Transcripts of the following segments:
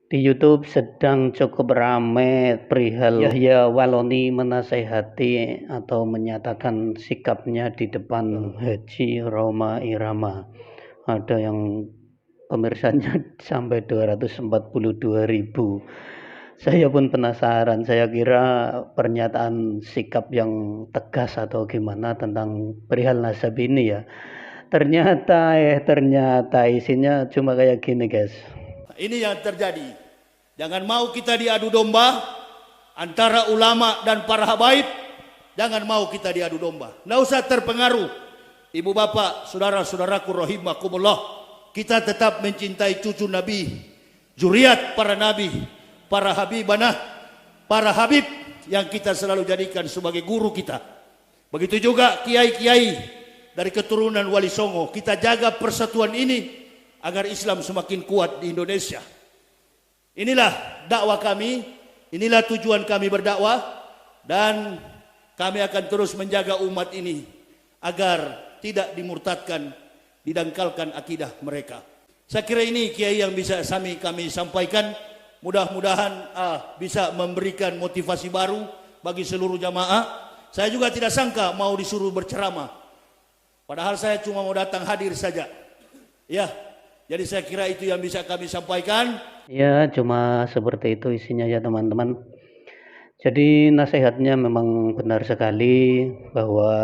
Di YouTube sedang cukup ramai perihal Yahya Waloni menasehati atau menyatakan sikapnya di depan Haji Rhoma Irama. Ada yang pemirsanya sampai 242.000. Saya pun penasaran, saya kira pernyataan sikap yang tegas atau gimana tentang perihal nasab ini ya. Ternyata isinya cuma kayak gini, guys. Ini yang terjadi. Jangan mau kita diadu domba antara ulama dan para habaib. Jangan mau kita diadu domba. Nggak usah terpengaruh. Ibu bapak, saudara-saudaraku rahimakumullah. Kita tetap mencintai cucu Nabi, zuriat para Nabi, para habibanah, para habib yang kita selalu jadikan sebagai guru kita. Begitu juga kiai-kiai dari keturunan Wali Songo. Kita jaga persatuan ini agar Islam semakin kuat di Indonesia. Inilah dakwah kami, inilah tujuan kami berdakwah, dan kami akan terus menjaga umat ini agar tidak dimurtadkan, didangkalkan akidah mereka. Saya kira ini kiai yang bisa kami sampaikan. Mudah-mudahan bisa memberikan motivasi baru bagi seluruh jamaah. Saya juga tidak sangka mau disuruh berceramah. Padahal saya cuma mau datang hadir saja. Ya, jadi saya kira itu yang bisa kami sampaikan. Ya, cuma seperti itu isinya ya teman-teman. Jadi nasihatnya memang benar sekali bahwa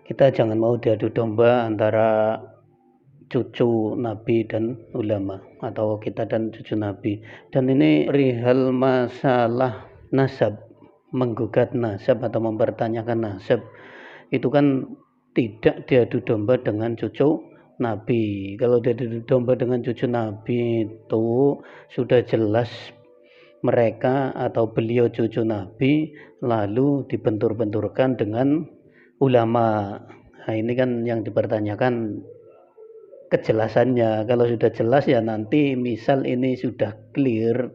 kita jangan mau diadu domba antara cucu Nabi dan ulama, atau kita dan cucu Nabi. Dan ini perihal masalah nasab, menggugat nasab atau mempertanyakan nasab, itu kan tidak diadu domba dengan cucu Nabi. Kalau diadu domba dengan cucu Nabi itu sudah jelas mereka atau beliau cucu Nabi lalu dibentur-benturkan dengan ulama. Nah, ini kan yang dipertanyakan kejelasannya. Kalau sudah jelas ya nanti misal ini sudah clear,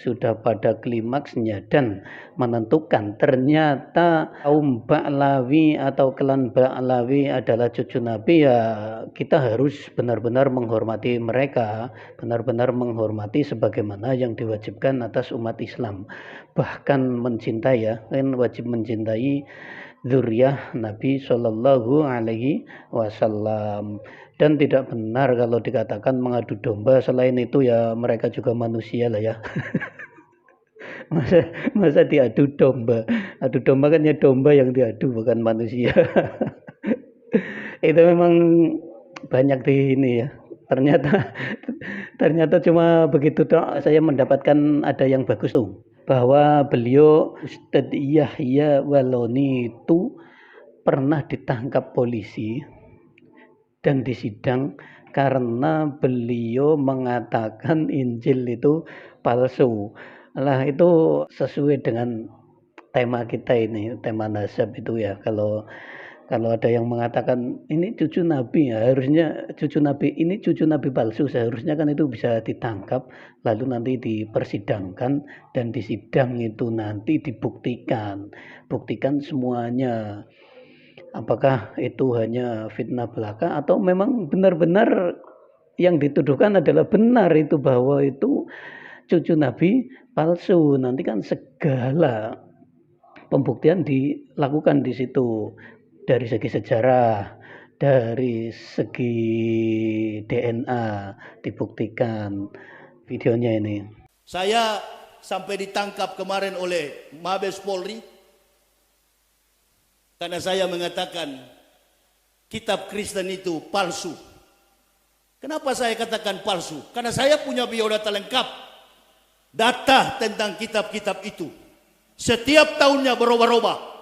sudah pada klimaksnya dan menentukan ternyata kaum Ba'lawi atau klan Ba'lawi adalah cucu Nabi, ya kita harus benar-benar menghormati mereka, benar-benar menghormati sebagaimana yang diwajibkan atas umat Islam. Bahkan mencintai, ya kan wajib mencintai zuriyah Nabi Shallallahu Alaihi Wasallam. Dan tidak benar kalau dikatakan mengadu domba. Selain itu ya mereka juga manusia lah ya. masa diadu domba. Adu domba kan ya domba yang diadu, bukan manusia. Itu memang banyak di ini ya. Ternyata cuma begitu toh. Saya mendapatkan ada yang bagus tuh, bahwa beliau Ustadz Yahya Waloni itu pernah ditangkap polisi dan disidang karena beliau mengatakan Injil itu palsu. Lah itu sesuai dengan tema kita ini, tema nasab itu ya. Kalau ada yang mengatakan ini cucu Nabi, ya harusnya cucu Nabi, ini cucu Nabi palsu, seharusnya kan itu bisa ditangkap lalu nanti dipersidangkan, dan di sidang itu nanti dibuktikan semuanya. Apakah itu hanya fitnah belaka atau memang benar-benar yang dituduhkan adalah benar, itu bahwa itu cucu Nabi palsu. Nanti kan segala pembuktian dilakukan di situ, dari segi sejarah, dari segi DNA dibuktikan videonya ini. Saya sampai ditangkap kemarin oleh Mabes Polri karena saya mengatakan kitab Kristen itu palsu. Kenapa saya katakan palsu? Karena saya punya biodata lengkap, data tentang kitab-kitab itu. Setiap tahunnya berubah-ubah.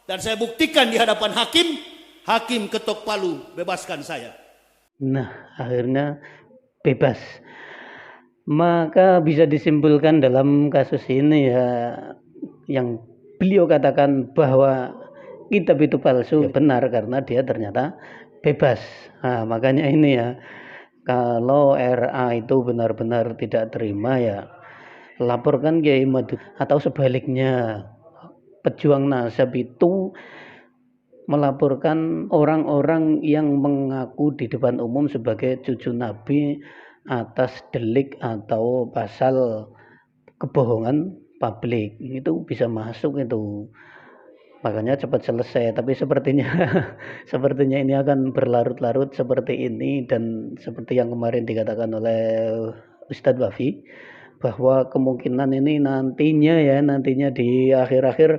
Dan saya buktikan di hadapan hakim ketok palu bebaskan saya. Nah, akhirnya bebas. Maka bisa disimpulkan dalam kasus ini ya, yang beliau katakan bahwa kitab itu palsu, ya benar, karena dia ternyata bebas. Nah, makanya ini ya, kalau RA itu benar-benar tidak terima ya laporkan Kiai Madu, atau sebaliknya pejuang nasab itu melaporkan orang-orang yang mengaku di depan umum sebagai cucu Nabi atas delik atau pasal kebohongan publik. Itu bisa masuk itu. Makanya cepat selesai, tapi sepertinya sepertinya ini akan berlarut-larut seperti ini, dan seperti yang kemarin dikatakan oleh Ustadz Wafi bahwa kemungkinan ini nantinya di akhir-akhir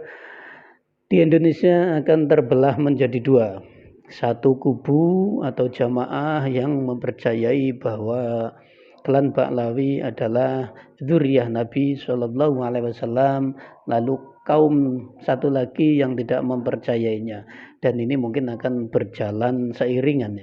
di Indonesia akan terbelah menjadi dua. Satu kubu atau jamaah yang mempercayai bahwa klan Ba'lawi adalah dzurriyyah Nabi Shallallahu Alaihi Wasallam, lalu kaum satu lagi yang tidak mempercayainya, dan ini mungkin akan berjalan seiringan.